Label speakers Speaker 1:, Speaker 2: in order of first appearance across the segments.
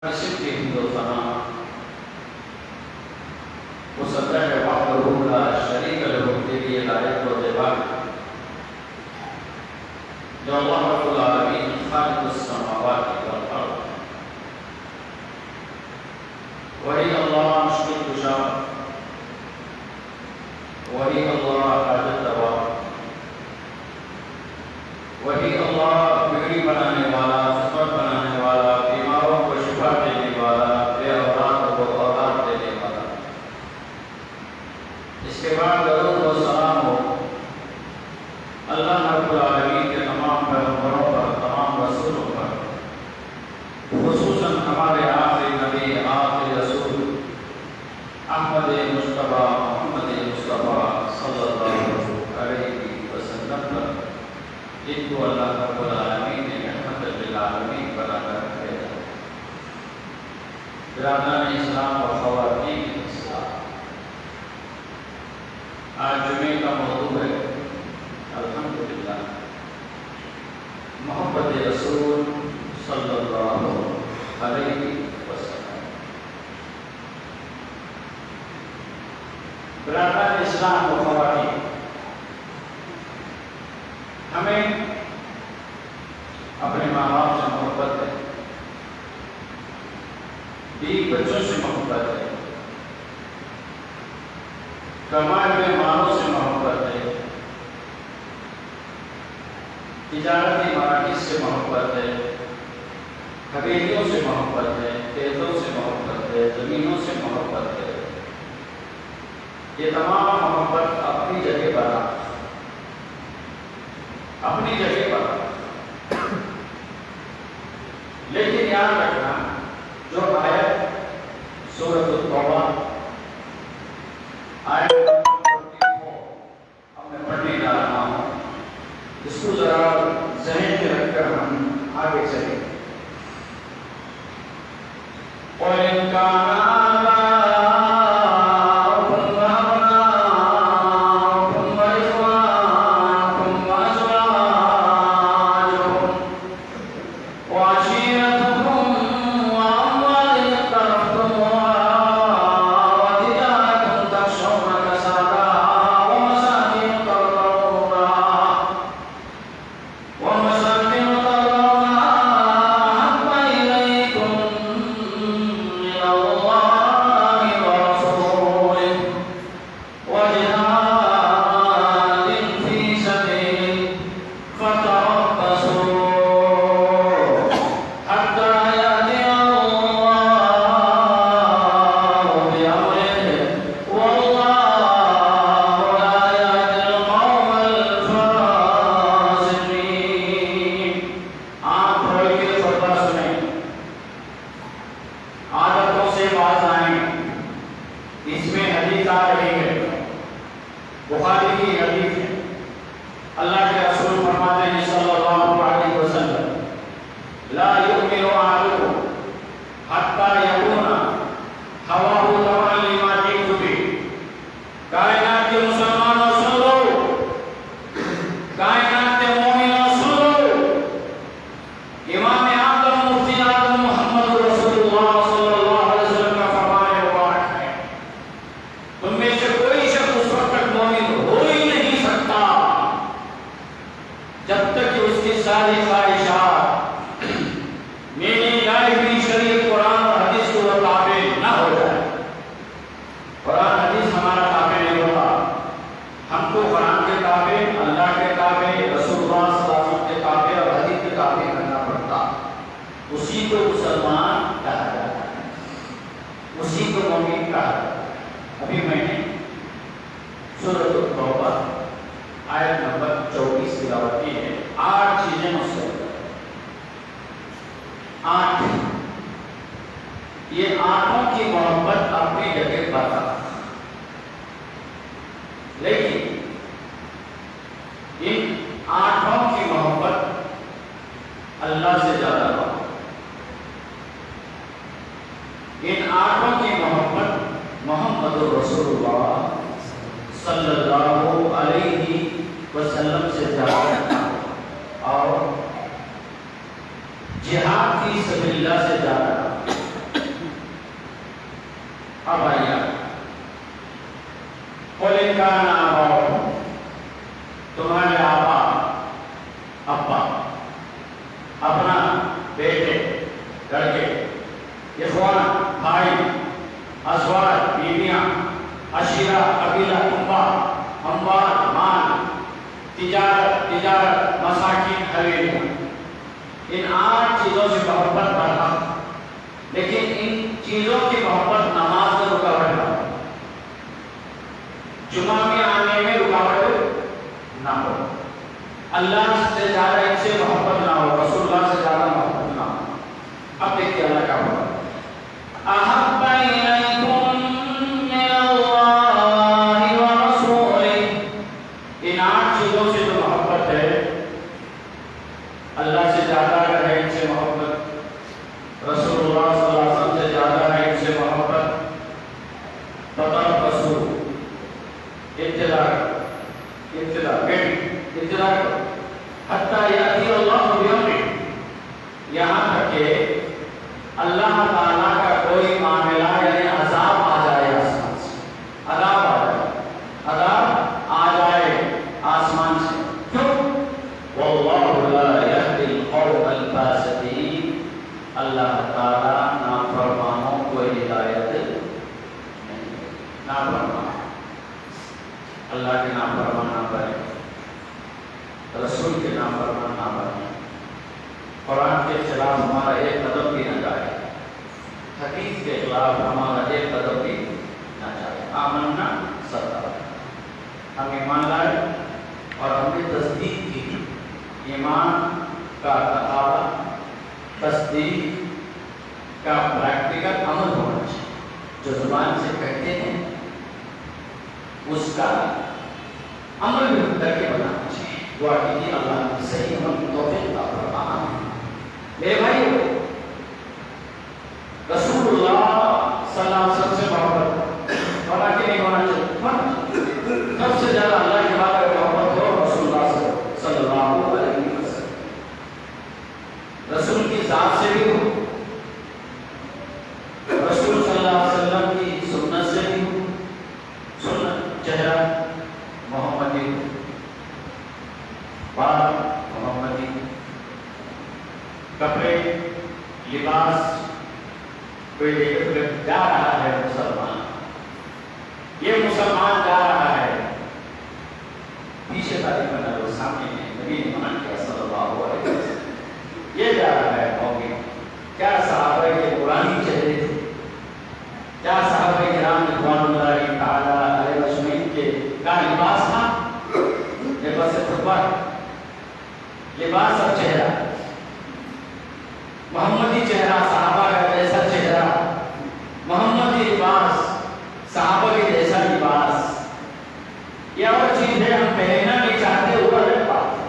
Speaker 1: بصدقه وثناء مسبح وحده لا شريك له تیری ہدایت و اتباع جو اللہ رب العالمین خالق السماوات والارض وہی اللہ مشکل کشا وہی اللہ حاجت روا وہی اللہ بگڑی بنانے والا قسمت بنانے والا بیماروں کو شفا دینے والا بے اولاد کو اولاد دینے والا اس کے بعد درود و سلام ہو اللہ رب العالمین کے تمام پیغمبروں پر تمام رسولوں پر خصوصاً ہمارے آخری نبی آخری رسول احمد مصطفیٰ محمد مصطفیٰ صلی اللہ علیہ وسلم پر جن کو اللہ رب العالمین نے رحمت للعالمین بنا کر بھیجا۔ برادران اسلام و خواتین اسلام، آج جمعے کا موضوع ہے الحمدللہ محبت رسول صلی اللہ علیہ وسلم۔ برادران اسلام و خواتین، ہمیں اپنے ماں باپ سے محبت ہے، بیوی بچوں سے محبت ہے، کمائے ہوئے مالوں سے محبت ہے، تجارتی مراکز سے محبت ہے، حویلیوں سے محبت ہے، کھیتوں سے محبت ہے، زمینوں سے محبت ہے۔ یہ تمام محبت اپنی جگہ پر اپنی جگہ پر، لیکن یاد رکھنا جو آیت سورۃ التوبہ آیت اب میں پڑھنے جا رہا ہوں، اس کو ذرا ذہن میں رکھ کر ہم آگے چلیں۔ وَإِن كَانَ جہاد فی سبیل اللہ سے زیادہ ان کان آباؤکم، تمہارے آبا ابا، اپنا بیٹے لڑکے، اخوان بھائی، ازواج بیویاں، عشیرہ قبیلہ کنبہ، اموال مال، تجارت مساکین حویلیاں، ان 8 چیزوں سے محبت برحق، لیکن ان چیزوں کی محبت نماز میں رکاوٹ نہ ہو، جمعہ میں آنے میں رکاوٹ نہ ہو، اللہ سے زیادہ ان سے محبت نہ ہو، رسول اللہ سے زیادہ محبت نہ ہو۔ اب دیکھیے اللہ کا حکم، احب الیکم من اللہ ورسولہ، ان 8 چیزوں سے جو محبت ہے، اللہ سے زیادہ ہے ان سے محبت، رسول اللہ صلی اللہ علیہ وسلم سے زیادہ ہے ان سے محبت، فتربصوا، انتظار حتیٰ یأتی اللہ بامرہ، یہاں تک کہ اللہ تعالیٰ کا کوئی معاملہ یعنی عذاب آ جائے آسمان سے، عذاب آ جائے آسمان سے، کیوں؟ واللہ لا یہدی القوم الفاسقین، اللہ تعالیٰ نافرمانوں کو ہدایت نہیں، نافرمان اللہ کے نافرمان نہ بنے، رسول کے نافرمان نہ بنے، قرآن کے خلاف ہمارا ایک قدم بھی نہ جائے، حدیث کے خلاف ہمارا ایک قدم بھی نہ جائے، آمنا صدقہ، ہم ایمان لائے اور ہم نے تصدیق کی، ایمان کا تقاضا تصدیق کا پریکٹیکل عمل ہونا چاہیے، جو زبان سے کہتے ہیں اس کا عمل بھی کر کے بنانا چاہیے۔ دعا کیجیے اللہ کی صحیح عمل کی توفیق عطا فرمائے۔ میرے بھائیو، رسول اللہ صلی اللہ علیہ وسلم سے محبت ہونا کہ نہیں ہونا چاہیے؟ سب سے زیادہ اللہ کے بعد اگر محبت ہو رسول اللہ صلی اللہ علیہ وسلم، رسول کی ذات سے بھی ہو، رسول صلی اللہ علیہ وسلم کی سنت سے بھی ہو، سنت چہرہ محمدی، بال محمدی، کپڑے لباس، کوئی دیکھ جا رہا ہے مسلمان، یہ مسلمان جا رہا ہے، پیچھے تاریخ بنا لو، سامنے میں نبی نے منع کیا صلی اللہ علیہ وسلم، یہ جا رہا ہے قومی، کیا صحابہ کے قرآنی چہرے تھے، کیا صحابہ کرام رضوان اللہ تعالی علیہ اجمعین کے کا لباس تھا؟ لباس خطبہ، لباس اور چہرہ، محمدی چہرہ، صحابہ کا جیسا چہرہ، محمدی لباس، صحابہ کے جیسا لباس، یہ اور چیز ہے، ہم پہننا نہیں چاہتے، وہ الگ بات ہے۔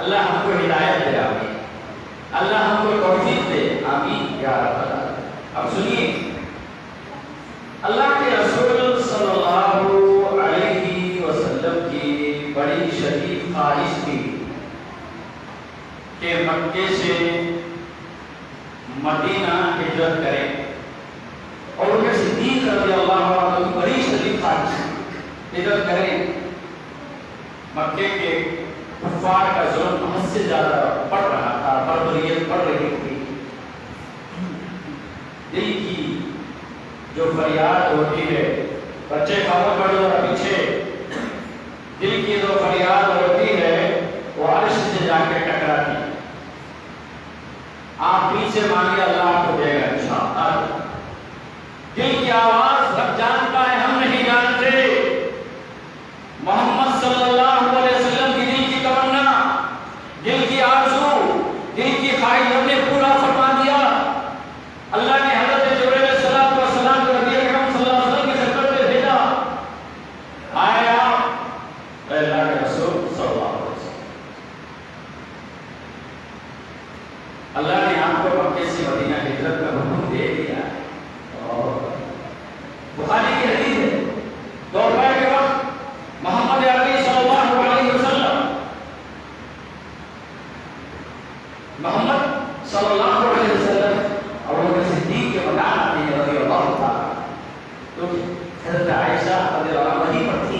Speaker 1: اللہ ہم کو ہدایت دے، آمین، اللہ ہم کو توفیق دے، آمین یا رب العالمین۔ اب سنیے، اللہ کے رسول صلی اللہ علیہ وسلم کی بڑی شدید خواہش تھی کہ مکے سے مدینہ ہجرت کریں، اور ان کے صدیق رضی اللہ عنہ کی بڑی شدید خواہش ہجرت کریں، مکے کے کفار کا ظلم حد سے زیادہ بڑھ رہا تھا، بربریت بڑھ رہی تھی، دل کی جو فریاد ہوتی ہے، بچے کھانا پڑ رہا پیچھے، دل کی جو فریاد ہوتی ہے وہ عرش سے جا کے ٹکراتی ہے، آپ پیچھے مانگے اللہ آپ کو دے گا انشاءاللہ۔ دل کی آواز رب جانتا ہے، ہم نہیں جانتے، محمد صلی اللہ علیہ وسلم کی دل کی تمنا، دل کی آرزو، دل کی خواہش ہم نے پورا فرما دیا۔ اللہ نے حضرت جبرائیل علیہ السلام کو نبی اکرم صلی اللہ علیہ وسلم کی خدمت میں بھیجا، آئے آپ اللہ کے رسول صلی اللہ علیہ وسلم، اللہ نے آپ کو مکے سے مدینہ ہجرت کا حکم دے دیا۔ بخاری کی حدیث ہے، دوپہر کے وقت محمد عربی صلی اللہ علیہ وسلم، محمد صلی اللہ علیہ وسلم اور ان کے صدیق کے مکان آتے ہیں رضی اللہ تعالیٰ، تو حضرت عائشہ رضی اللہ عنہ وہیں پر تھی،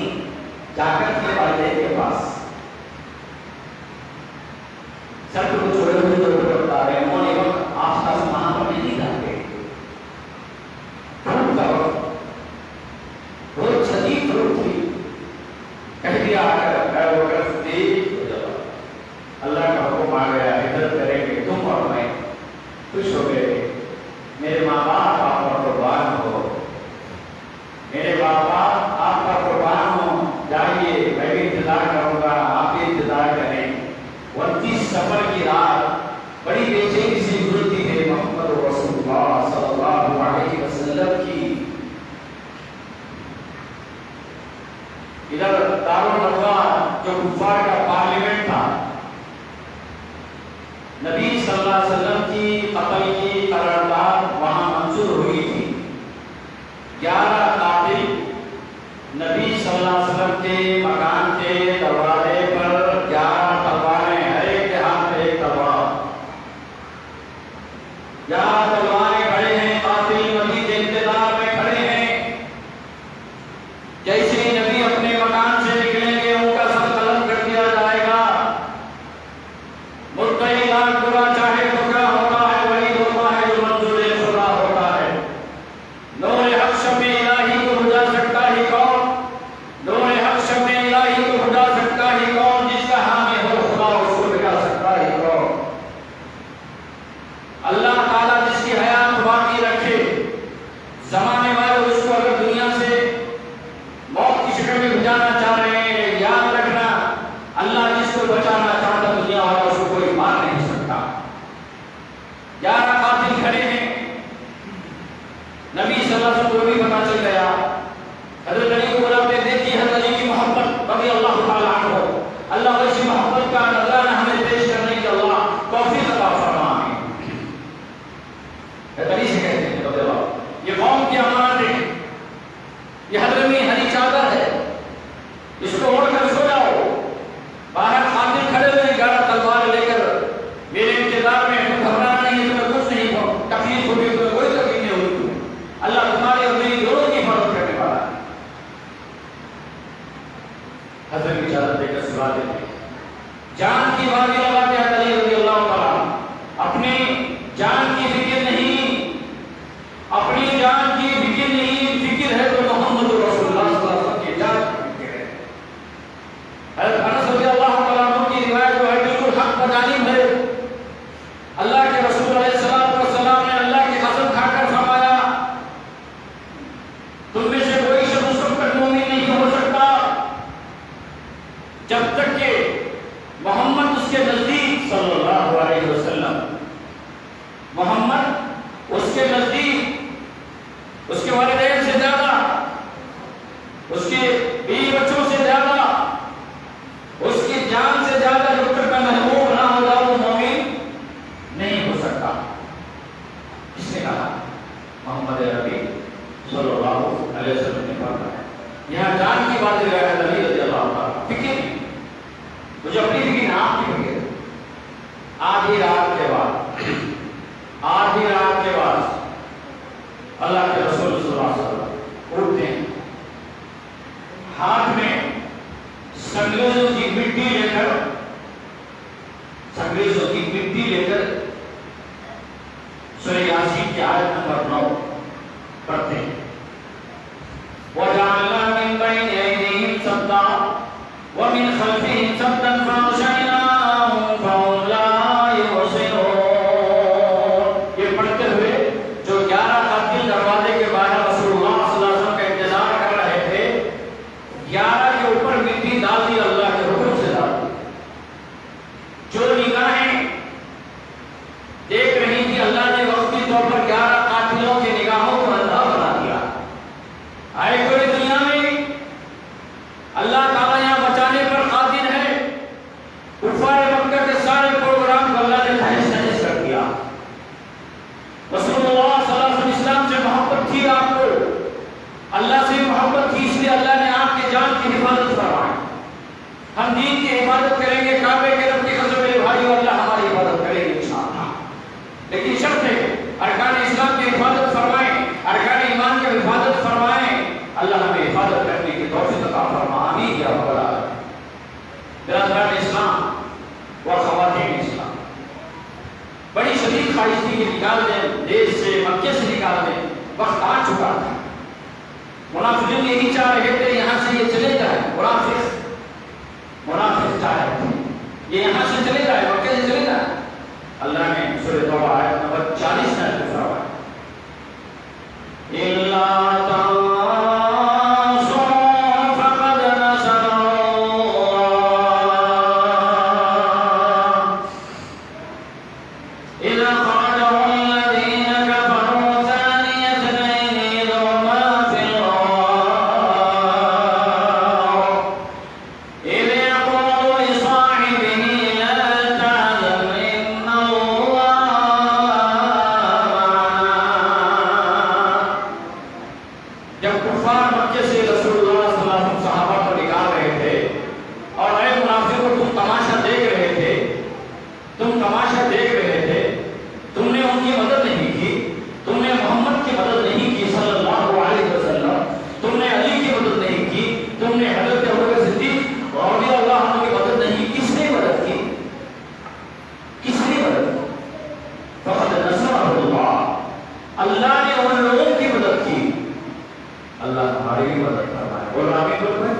Speaker 1: جو کفار کا پارلیمنٹ تھا، نبی صلی اللہ علیہ وسلم کی قتل کی قرارداد وہاں منظور ہوئی تھی۔ 11 قاتل نبی صلی اللہ علیہ وسلم کے مکان کے دروازے پر 11 تلواریں، ہر ایک کے ہاتھ میں ایک تلوار، 11 تلواریں کھڑے ہیں، قاتل نبی کے انتظار میں کھڑے ہیں۔ جیسے ہی نبی اپنے مکان سے نکلیں گے ان کا سر قلم کر دیا جائے گا۔ مدعی لاکھ برا چاہے تو کیا ہوتا ہے، وہی ہوتا ہے جو منظور خدا ہوتا ہے۔ نور حق شمع الہی کو بجھا سکتا ہی کون؟ نور حق شمع الہی کو بجھا سکتا ہی کون؟ جس کا حامی ہو خدا اس کو بجھا سکتا ہی کون؟ اللہ تعالیٰ جس کی حیات باقی رکھے، زمانے والے اس کو اگر دنیا سے موت کی شکل میں بچانا چاہ رہے ہیں، یاد رکھنا اللہ جس کو بچانا چاہتا دنیا والا اس کو کوئی مار نہیں سکتا۔ 11 قاتل کھڑے ہیں، نبی صلی اللہ علیہ وسلم کو بھی پتا چل گیا۔ حضرت علی کو بلاتے دیکھیے حضرت علی کی محبت رضی اللہ تعالیٰ عنہ، اللہ اس محبت کا نظرانہ ہمیں پیش کرنے کی اللہ توفیق عطا فرمائے۔ حضرت علی سے کہتے ہیں رضی اللہ، یہ قوم کی امانت ہے، یہ حضرت میں ہری چادر ہے، اس کو اوڑھ کر سو جاؤ۔ باہر قاتل کھڑے ہوئے 11 تلوار لے کر میرے انتظار میں، تم گھبرانا نہیں ہے، تمہیں کچھ نہیں ہو، تکلیف ہوگی، تمہیں کوئی تکلیف نہیں ہوگی، تمہیں اللہ تمہاری اور میری دونوں کی حفاظت کرنے والا ہے۔ حضرت کی چادر دے کر سلا دیتے، جان کی بازی لگاتے ہیں علی رضی اللہ تعالیٰ، اپنی جان کی فکر نہیں، اپنی جان کی فکر نہیں، فکر ہے تو محمد رسول اللہ صلی اللہ علیہ وسلم کی جان کی فکر ہے۔ حضرت انس رضی اللہ تعالیٰ عنہ کی روایت جو ہے بالکل حق پر جانب ہے، اللہ کے رسول علیہ السلام نے اللہ کی قسم کھا کر فرمایا، تم میں سے کوئی شخص اس وقت مومن نہیں ہو سکتا جب تک کہ محمد اس کے نزدیک صلی اللہ علیہ وسلم، محمد اس کے نزدیک، اس کے والدین سے زیادہ، اس کے بیوی بچوں سے زیادہ، اس کی جان سے زیادہ جب تک میں محبوب نہ ہو جاؤں وہ مومن نہیں ہو سکتا۔ کس نے کہا؟ محمد عربی صلی اللہ علیہ وسلم نے فرمایا۔ یہاں جان کی بات ہے علی رضی اللہ عنہ، فکر نہیں، مجھے اپنی فکر نہ آپ کی فکر۔ آدھی رات کے بعد اللہ کے رسول صلی اللہ علیہ وسلم اٹھتے ہیں، ہاتھ میں سنگریزوں کی مٹی لے کر سورہ یاسین کی آیت نمبر 9 پڑھتے ہیں۔ وَجَعَلْنَا مِن بَيْنِ أَيْدِيهِمْ سَدًّا وَمِنْ خَلْفِهِمْ سَدًّا فَأَغْشَيْنَاهُمْ فَهُمْ لَا يُبْصِرُونَ۔ یہ پڑھتے ہوئے جو 11 قاتل دروازے کے باہر رسول اللہ صلی اللہ علیہ وسلم کا انتظار کر رہے تھے، 11 کے اوپر مٹی ڈال دی، اللہ کے حکم سے ڈال دی۔ جو نگاہیں دیکھ رہی تھی، اللہ نے وقتی طور پر 11 قاتلوں کی نگاہوں کو اندھا بنا دیا۔ آئے کوئی دنیا میں اللہ تعالیٰ یہاں بچانے پر قادر ہے۔ کفار مکہ کے سارے پروگرام کو اللہ نے تہس نہس کر دیا۔ رسول اللہ صلی اللہ علیہ وسلم اسلام سے محبت تھی، آپ کو اللہ سے محبت تھی، اس لیے اللہ نے آپ کی جان کی حفاظت فرمائی۔ ہم دین کی حفاظت کریں گے، کعبے کے رب کی قسم میرے بھائیو، اللہ ہماری حفاظت کرے گی انشاءاللہ۔ لیکن شرط ہے ارکان اسلام کی حفاظت فرمائیں، ارکان ایمان کی حفاظت فرمائیں، اللہ ہمیں حفاظت کرنے کی توفیق عطا فرما، آمین یا رب العالمین۔ برادران اسلام و خواتین اسلام، بڑی شدید خواہش تھی کہ نکال دیں دیش سے، مکے سے نکال دیں، وقت آ چکا تھا۔ منافقین یہی چاہ رہے تھے یہاں سے یہ چلے جائے، منافق چاہ رہے تھے یہ یہاں سے چلے جائے، مکے سے چلے جائے۔ اللہ نے سورہ توبہ آیت نمبر 40 میں فرمایا، إِلَّا إِذْ يَقُولُ اللہ نے ان لوگوں کی مدد کی، اللہ ہماری بھی مدد فرمائے۔ بولو آمین بولو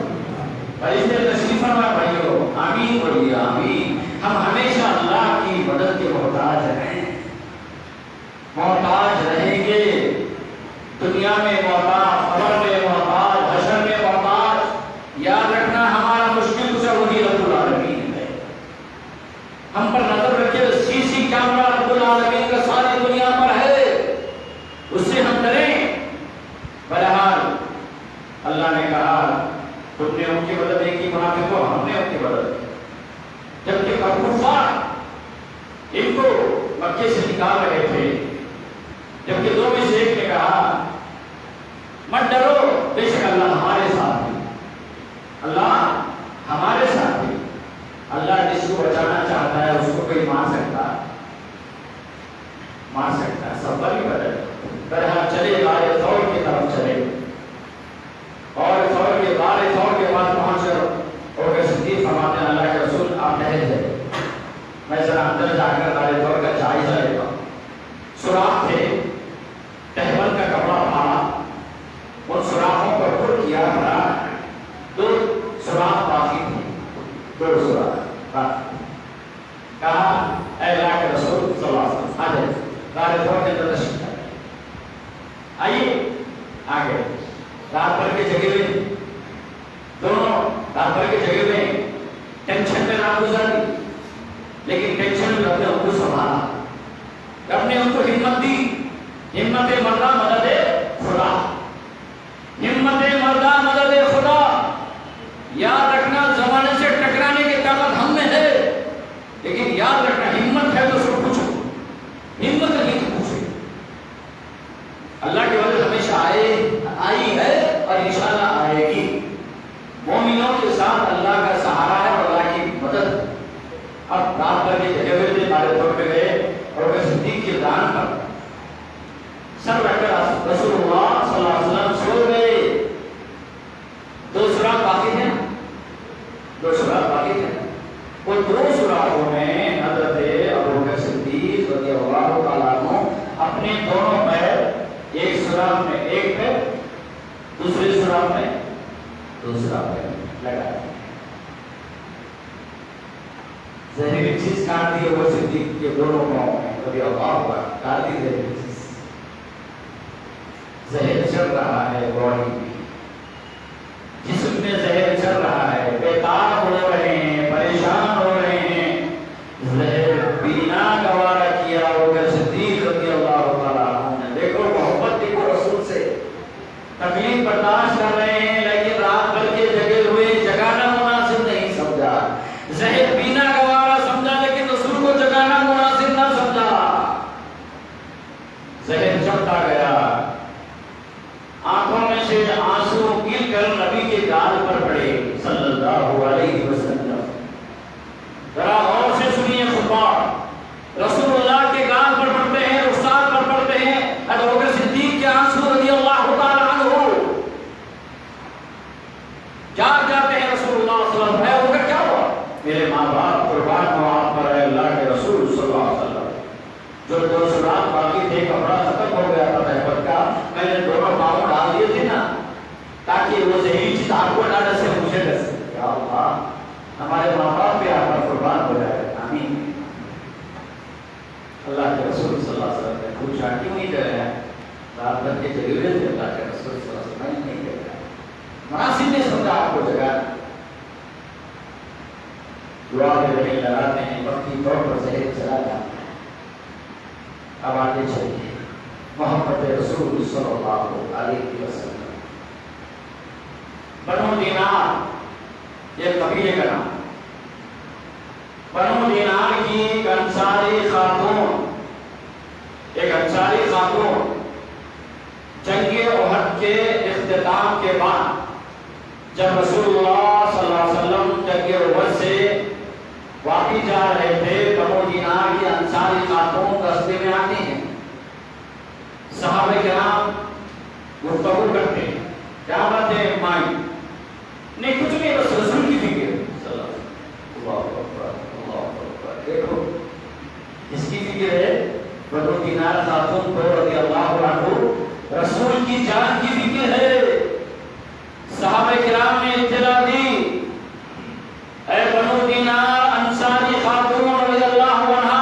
Speaker 1: بھائی، اس لیے تشریف فرمائے بھائیو، آمین بولیے آمین۔ ہم ہمیشہ اللہ کی مدد کے محتاج ہیں، محتاج رہیں گے، دنیا میں محتاج، قبر میں محتاج، حشر میں محتاج۔ یاد رکھنا ہمارا مشکل کچھ وہی رب العالمین ہے۔ ہم پر نظر رکھے سی سی کیمرہ رب العالمین کا ساری دنیا پر ہے، اس سے ہم ڈریں۔ بہرحال اللہ نے کہا تم نے ان کی مدد نہیں کی، منافقوں ہم نے ان کی مدد کی۔ جبکہ کفار ان کو مکے سے نکال رہے تھے، جبکہ دو میں سے ایک نے کہا مت ڈرو، بے شک اللہ ہمارے ساتھ ہے، اللہ ہمارے ساتھ ہے۔ اللہ جس کو بچانا چاہتا ہے اس کو کوئی مار سکتا ہے، سب پر ہی بدل۔ بہرحال چلے غار ثور کی طرف چلے، اور ثور کے غار ثور کے پاس پہنچ کر اور صدیق فرماتے ہیں اللہ کے رسول آپ ٹہل جائیں، میں ذرا اندر جا کر غار ثور کا جائزہ لیتا ہوں۔ سوراخ تھے، تہبند کا کپڑا پھاڑا، ان سوراخوں پر پر کیا بھرا، دو سوراخ باقی تھے، دو سوراخ کہا اے اللہ کے رسول صلی اللہ علیہ وسلم آ جائے، غار ثور کے اندر تشریف لائے، آئیے آگے۔ رات بھر کے جگہ میں دونوں رات بھر کے جگہ میں ٹینشن میں رات گزاری، لیکن ٹینشن میں رب نے ان کو سنبھالا، رب نے ان کو ہمت دی۔ ہمت مردہ مدد خدا، ہمت مردہ مدد خدا۔ یاد رکھنا زمانے سے ٹکرانے کی طاقت ہم میں ہے، لیکن یاد رکھنا ہمت ہے تو سب کچھ، ہمت نہیں تو کچھ۔ اللہ کی مدد ہمیشہ آئی ہے اور انشاءاللہ آئے گی۔ مومنوں کے ساتھ اللہ کا سہارا ہے اور اللہ کی مدد۔ اب رات بھر کے جگہ ہوئے تھے، غار ثور پہ گئے اور وہ صدیق کے دان پر سر رکھ کر رسول اللہ صلی اللہ علیہ وسلم سو گئے۔ دو سوراخ باقی تھے، دو سوراخ باقی تھے، وہ دو سوراخوں میں حضرت ابوبکر صدیق رضی اللہ تعالیٰ عنہ اپنے دونوں پیر، ایک سوراخ میں ایک پیر، دوسرے سوراخ میں دوسرا پیر لگا، زہریلی چیز کاٹ دی وہ صدیق کے دونوں پاؤں میں، رضی اللہ عنہ کاٹ دی زہریلی چیز۔ زہر چل رہا ہے باڈی میں، جسم میں زہر چل رہا ہے، بیتاب ہو رہے ہیں، پریشان ہو رہے ہیں، زہر پینا گوارا کیا ابوبکر صدیق رضی اللہ تعالیٰ عنہ نے۔ دیکھو محبت، دیکھو رسول سے، تکلیف برداشت کر رہے ہیں، لیکن رات بھر کے جگے ہوئے جگانا مناسب نہیں سمجھا، زہر پینا گوارا سمجھا لیکن رسول کو جگانا مناسب نہ سمجھا۔ زہر چلتا گیا، آنکھوں میں سے آنسو گر کر نبی کے گال پر پڑے صلی اللہ علیہ وسلم۔ ذرا غور سے سنیے خطبہ، رسول اللہ کے گال پر پڑتے ہیں، رخسار پر پڑتے ہیں، ابوبکر صدیق کے آنسو رضی اللہ تعالیٰ عنہ جاگ جاتے ہیں۔ رسول اللہ صلی اللہ علیہ وسلم، ابوبکر کیا ہوا؟ میرے ماں باپ قربان ہو آپ پر اے اللہ کے رسول صلی اللہ علیہ وسلم، جو دو سوراخ باقی تھے، کپڑا ختم ہو گیا تھا تہبند کا، میں نے دونوں پاؤں ڈال دیے تھے نا تاکہ وہ زہریلی چیز آپ کو نہ ڈسے، مجھے ڈسے۔ یا اللہ ہمارے ماں باپ بھی آپ پر قربان ہو جائے، آمین۔ اللہ کے رسول صلی اللہ علیہ وسلم نے پوچھا کیوں نہیں ڈرے ہیں؟ رات بھر کے جگے ہوئے تھے، اللہ کے رسول صلی اللہ علیہ وسلم نہیں ڈرے، مناسب نہیں سمجھا آپ کو جگانا۔ دعا کے رہے لگاتے ہیں، وقتی طور پر زہر چلا جاتا ہے۔ اب آگے چلیے، محمد رسول صلی اللہ علیہ وسلم۔ بنو دینار یہ قبیلے کا نام، بنو دینار کی ایک انصاری خاتون، ایک انصاری خاتون جنگ احد کے اختتام کے بعد جب رسول اللہ صلی اللہ علیہ وسلم جنگ احد سے واپس جا رہے تھے، بنو دینار کی انصاری خاتون راستے میں آتی ہیں، صحابہ کرام گفتگو کرتے ہیں، کیا بات ہے مائی؟ نہیں کچھ نہیں، بس رسول کی فکر۔ اللہ اکبر، اللہ اکبر، دیکھو اس کی فکر ہے بنو دینار خاتون کو رضی اللہ عنہ رسول کی جان کی فکر ہے. صحابہ کرام نے اطلاع دی اے بنو دینار انصاری خاتون رضی اللہ عنہ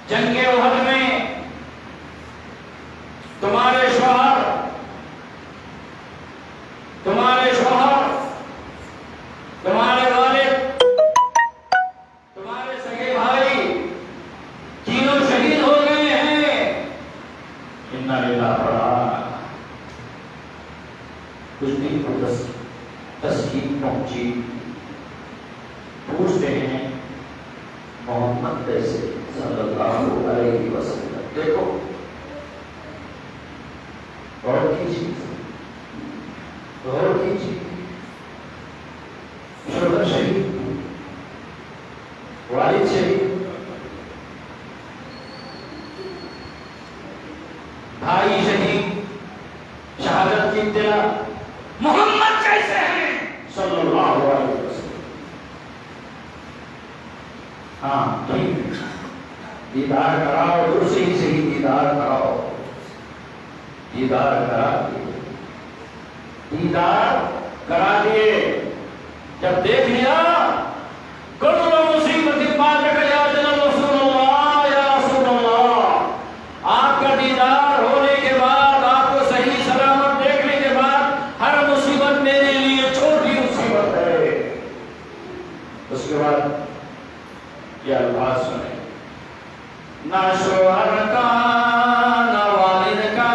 Speaker 1: جنگ احد میں تمہارے شوہر تمہارے والد تمہارے سگے بھائی تینوں شہید ہو گئے ہیں. انا للہ پڑھا کچھ دن کو تسکین پہنچی. پوچھتے ہیں محمد کیسے صلی اللہ علیہ وسلم. دیکھو غور کیجیے شوہر شہید والد شہید بھائی شہید شہادت کی اطلاع محمد کیسے ہیں صلی اللہ علیہ وسلم. ہاں ٹھیک دیدار کراؤ دوسری صحیح دیدار کراؤ. دیدار کرا دیے. جب دیکھ لیا کل مصیبت بعد یا جناب رسول اللہ یا رسول اللہ, آپ کا دیدار ہونے کے بعد آپ کو صحیح سلامت دیکھنے کے بعد ہر مصیبت میرے لیے چھوٹی مصیبت ہے. اس کے بعد یہ الفاظ سنیں نہ شوہر کا نہ والد کا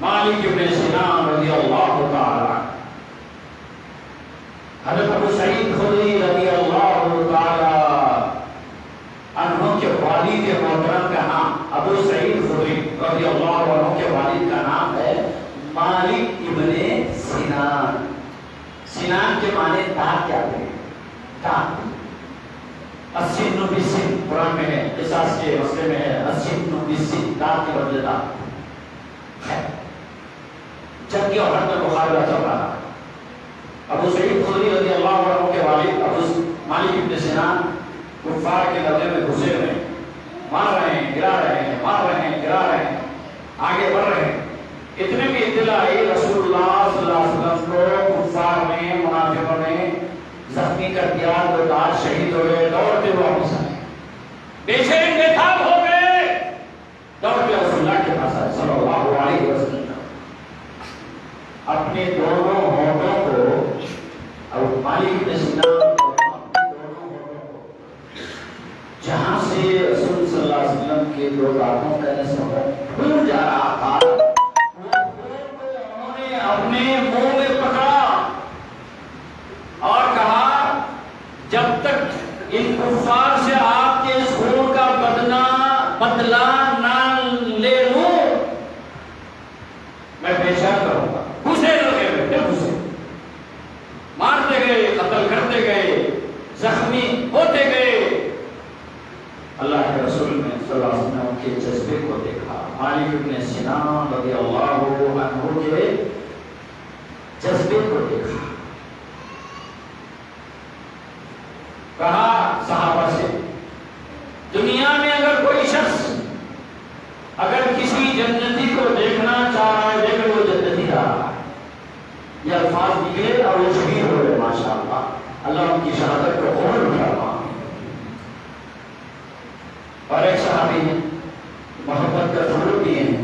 Speaker 1: مالک بن سنان رضی اللہ تعالی حضرت ابو سعید خدری رضی اللہ تعالی عنہ کے والد محترم کا نام ابو سعید خدری رضی اللہ عنہ کے والد کا نام ہے مالک ابن سنان. سنان کے معنی دانت کیا ہے؟ دانت. السن بالسن قرآن میں ہے, قصاص کے مسئلے میں ہے السن بالسن دانت کے بدلے دانت. جنگ احد میں مقابلہ چل رہا. ابو سعید خدری رضی اللہ عنہ کے والد ابو مالک ابن سنان کفار کے لڑے میں گھسے ہوئے, مار رہے ہیں گرا رہے ہیں, مار رہے ہیں گرا رہے ہیں, آگے بڑھ رہے ہیں. اتنے بھی اطلاع آئی رسول اللہ صلی اللہ علیہ وسلم کو کفار نے منافقوں نے زخمی کر دیا. وہ داعش شہید ہو گئے. دوڑتے ہوئے واپس آئے, بے شرم بے تاب ہو گئے. دوڑتے رسول اللہ کے پاس آئے صلی اللہ علیہ وسلم. اپنے دونوں ہونٹوں کو اور مالک بن سنان اپنے دونوں ہونٹوں کو جہاں سے رسول صلی اللہ علیہ وسلم کے دو دانتوں کا نسب پھول جا رہا تھا, وہ پھول کو انہوں نے اپنے منہ میں پکڑا اور کہا جب تک ان کفار سے آپ کے اس خون کا بدلہ نہ لے لوں میں پیشاب کروں گا. مارتے گئے, قتل کرتے گئے, زخمی ہوتے گئے. اللہ کے رسول نے صلی اللہ علیہ وسلم کے جذبے کو دیکھا. مالک بن سنان رضی اللہ عنہ کے جذبے کو دیکھا. کہا صحابہ سے دنیا میں اگر کوئی شخص اگر کسی جنتی کو دیکھنا چاہ رہا ہے دیکھ وہ جنتی آ رہا ہے. یہ الفاظ نکلے اور وہ شہید ہو گئے. ماشاء اللہ, اللہ ان کی شہادت کو قبول فرما. اور ایک صحابی ہیں محبت کا ضرور دیے ہیں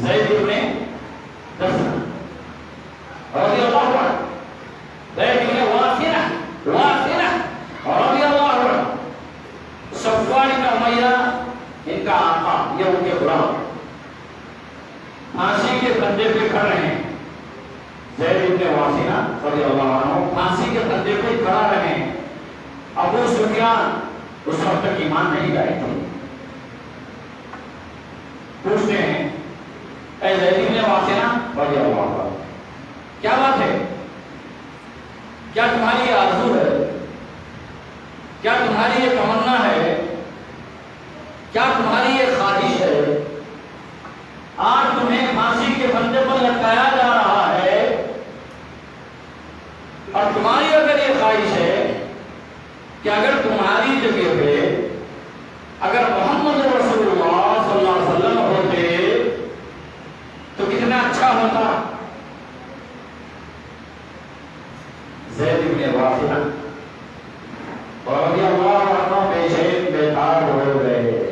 Speaker 1: زید ابن دفنہ رضی اللہ عنہ. زید ابن واثنہ رضی اللہ عنہ. صفوان بن امیہ ان کا آقا, یہ ان کے غلام پھانسی کے پھندے پہ کھڑے ہیں. زید بن واسنہ رضی اللہ عنہ پھانسی کے پھندے پہ کھڑا رہے. ابو سفیان اس وقت تک ایمان نہیں لائے تھے. پوچھتے ہیں اے زید بن واسنہ رضی اللہ عنہ کیا بات ہے؟ کیا تمہاری آرزو ہے؟ کیا تمہاری یہ تمنا ہے؟ کیا تمہاری یہ خواہش ہے؟ آج تمہیں پھانسی کے پھندے پر لٹکایا جا رہا ہے اور تمہاری اگر یہ خواہش ہے کہ اگر تمہاری جگہ پہ اگر محمد رسول اللہ صلی اللہ علیہ وسلم ہوتے تو کتنا اچھا ہوتا. زید بن واسنہ رضی اللہ عنہ بے چین بیدار ہو گئے.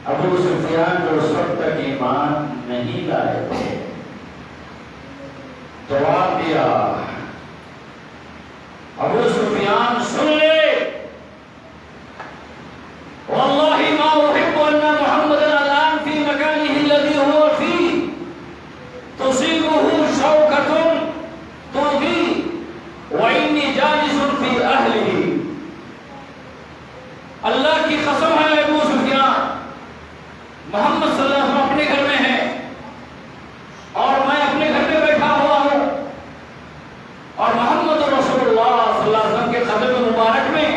Speaker 1: ابو سفیان جو اس وقت تک ایمان نہیں لائے تھے جواب دیا ابو سفیان سن لے واللہ ما احب ان محمد الان فی مکانہ الذی هو فی تصیبه شوکۃ تؤذی وانی جالس فی اہلہ. اللہ کی قسم ہے ابو سفیان محمد صلی اللہ علیہ وسلم اپنے گھر میں ہیں اور میں اپنے گھر میں بیٹھا ہوا ہوں اور محمد رسول اللہ صلی اللہ علیہ وسلم کے قدم مبارک میں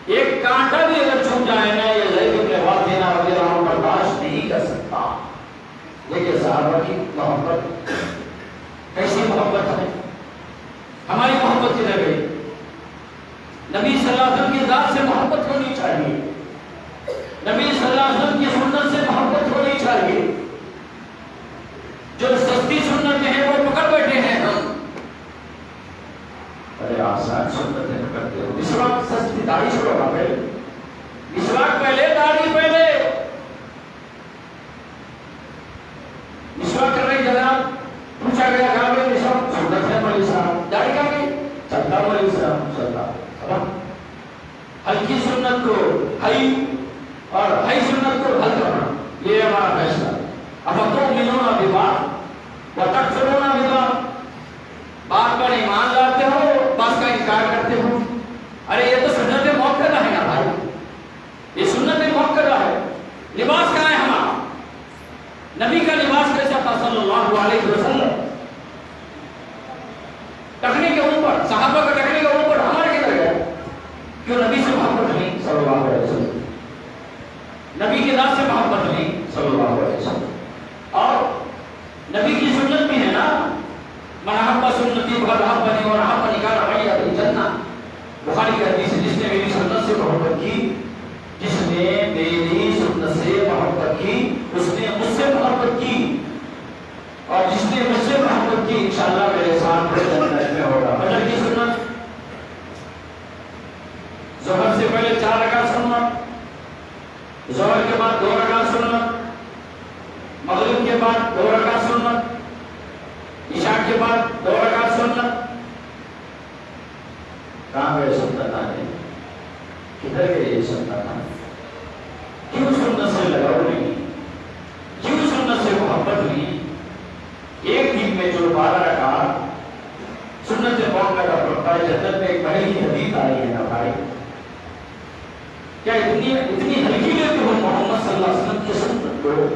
Speaker 1: ایک کانٹا بھی اگر چھوٹ جائے نا یہ زید بن واسنہ رضی اللہ عنہ برداشت نہیں کر سکتا. دیکھیے صحابہ کی محبت کیسی محبت ہے. ہماری محبت کدھر گئی؟ نبی صلی اللہ علیہ وسلم کی ذات سے محبت ہونی چاہیے. نبی صلی اللہ علیہ وسلم کی سنت سے محبت ہونی چاہیے. جو سستی سنت ہیں وہ پکڑ بیٹھے ہیں ہم. ارے آسان سنتیں پکڑتے ہو. مسواک سستی داڑھی چھوڑو نا پہلے. مسواک پہلے داڑھی پہلے. مسواک کر رہی جناب پوچھا گیا کہا بھائی مسواک سنت ہے مولوی صاحب داڑھی کہاں گئی؟ چلتا مولوی صاحب چلتا. ہلکی سنت کو ہائی اور ہائی سنت کو حل کرنا یہ ہمارا فیصلہ. افتؤمنون ببعض وتکفرون ببعض. بات پر ایمان لاتے ہو بات کا انکار کرتے ہو. ارے یہ تو سنت موقع ہے نا بھائی. یہ سنت موقع ہے. لباس کہاں ہے ہمارا؟ نبی کا لباس کیسا تھا صلی اللہ علیہ وسلم؟ ٹکنے کے اوپر صحابہ کا ٹکنے کے اوپر ہمارے کدھر گیا؟ کیوں نبی سے محبت نہیں صلی اللہ علیہ وسلم. نبی کی ذات سے محبت نہیں صلی اللہ علیہ وسلم. اور نبی کی سنت بھی ہے نا من احب سنتی فقد احبنی ومن احبنی کان معی فی الجنہ. بخاری کی حدیث ہے جس نے میری سنت سے محبت کی جس نے میری سنت سے محبت کی اس نے مجھ سے محبت کی اور جس نے مجھ سے محبت کی انشاءاللہ میرے ساتھ جنت میں ہوگا. فجر کی سنت ظہر سے پہلے 4 رکعت سنت, ظہر کے بعد 2 رکعت سنت, مغرب کے بعد 2 رکعت سنت, عشاء کے بعد 2 رکعت سنت. کہاں گئے سنت آنے؟ کدھر گئے یہ سنت آنے؟ کیوں سنت سے لگاؤ نہیں؟ کیوں سنت سے محبت نہیں؟ ایک دن میں جو 12 رکعت سنت موقع کا پڑھتا ہے جنت میں ایک بڑی حدیث آئی ہے نا بھائی. کیا اتنی ہلکی لیتے ہو محمد صلی اللہ علیہ وسلم کی سنت کو؟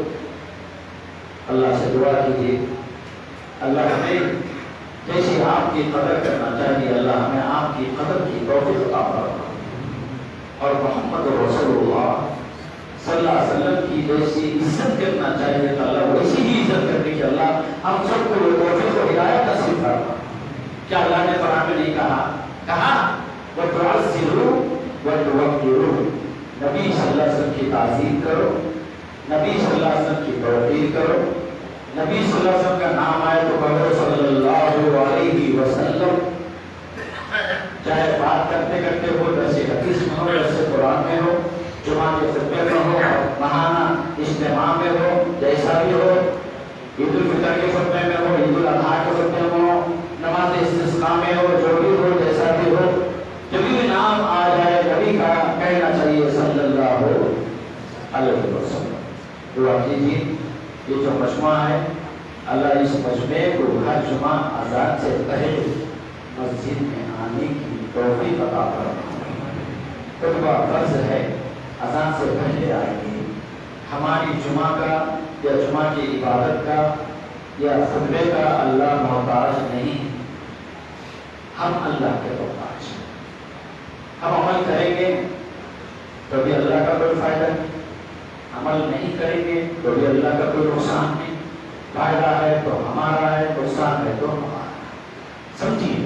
Speaker 1: اللہ سے دعا کیجیے اللہ ہمیں جیسی آپ کی قدر کرنا چاہیے اللہ ہمیں آپ کی قدر کی توفیق عطا فرمائے اور محمد رسول اللہ صلی اللہ علیہ وسلم کی جیسی عزت کرنا چاہیے تو اللہ ویسی ہی عزت کرنے کی اللہ ہم سب کو توفیق و ہدایت نصیب فرمائے. کیا اللہ نے قرآن میں نہیں کہا وَتُعَزِّرُوا وَتُوَقِّرُوا. نبی صلی اللہ علیہ وسلم کی تعظیم کرو, نبی صلی اللہ علیہ وسلم کی توقیر کرو, نبی صلی اللہ علیہ وسلم کا نام آئے تو کہو صلی اللہ علیہ وسلم. چاہے بات کرتے کرتے ہو جیسے حدیث میں ہو جیسے قرآن میں ہو جمعہ کے خطبے میں ہو ماہانہ اجتماع میں ہو جیسا بھی ہو, عید الفطر کے خطبے میں ہو عید الاضحیٰ کے خطبے میں ہو نماز استسقاء میں ہو جو بھی ہو جیسا بھی ہو جب بھی نام آ جائے نبی کا کہنا چاہیے صلی اللہ علیہ وسلم. دعا کیجیے یہ جو مجمع ہے اللہ اس مجمع کو ہر جمعہ اذان سے پہلے مسجد میں آنے کی توفیق عطا فرما۔ خطبہ فرض ہے، اذان سے پہلے آئیں گے۔ ہماری جمعہ کا یا جمعہ کی عبادت کا یا خطبے کا اللہ محتاج نہیں ہے، ہم اللہ کے محتاج ہیں۔ ہم عمل کریں گے تو بھی اللہ کا کوئی فائدہ نہیں، عمل نہیں کریں گے تو بھی اللہ کا کوئی نقصان نہیں۔ فائدہ ہے تو ہمارا ہے، نقصان ہے تو ہمارا ہے۔ سمجھیے،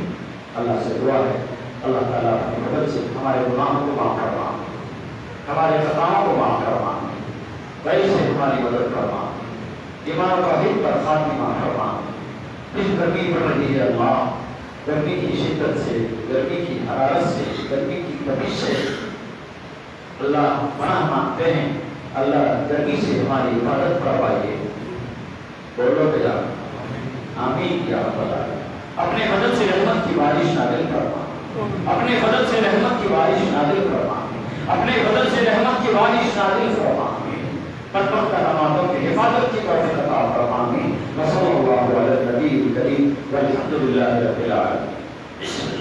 Speaker 1: اللہ سے دعا ہے اللہ تعالیٰ اپنی مدد سے ہمارے گناہوں کو معاف فرما، ہمارے خطاؤں کو معاف فرما، ویسے ہماری مدد فرما، ایمان توحید پر خاتمہ فرما۔ اس گرمی پڑ رہی ہے اللہ، گرمی کی شدت سے، گرمی کی حرارت سے، گرمی کی تپش سے اللہ پناہ مانگتے ہیں، اللہ گرمی سے ہماری حفاظت فرمائیے۔ بولو کہ آمین یا رب العالمین۔ اپنے فضل سے رحمت کی بارش نازل فرما، اپنے فضل سے رحمت کی بارش نازل فرما، اپنے فضل سے رحمت کی بارش نازل فرما۔ بدبخت نمازوں کی حفاظت کی توفیق عطا فرما۔ صلی اللہ علیہ النبی الکریم والحمد للہ رب العالمین۔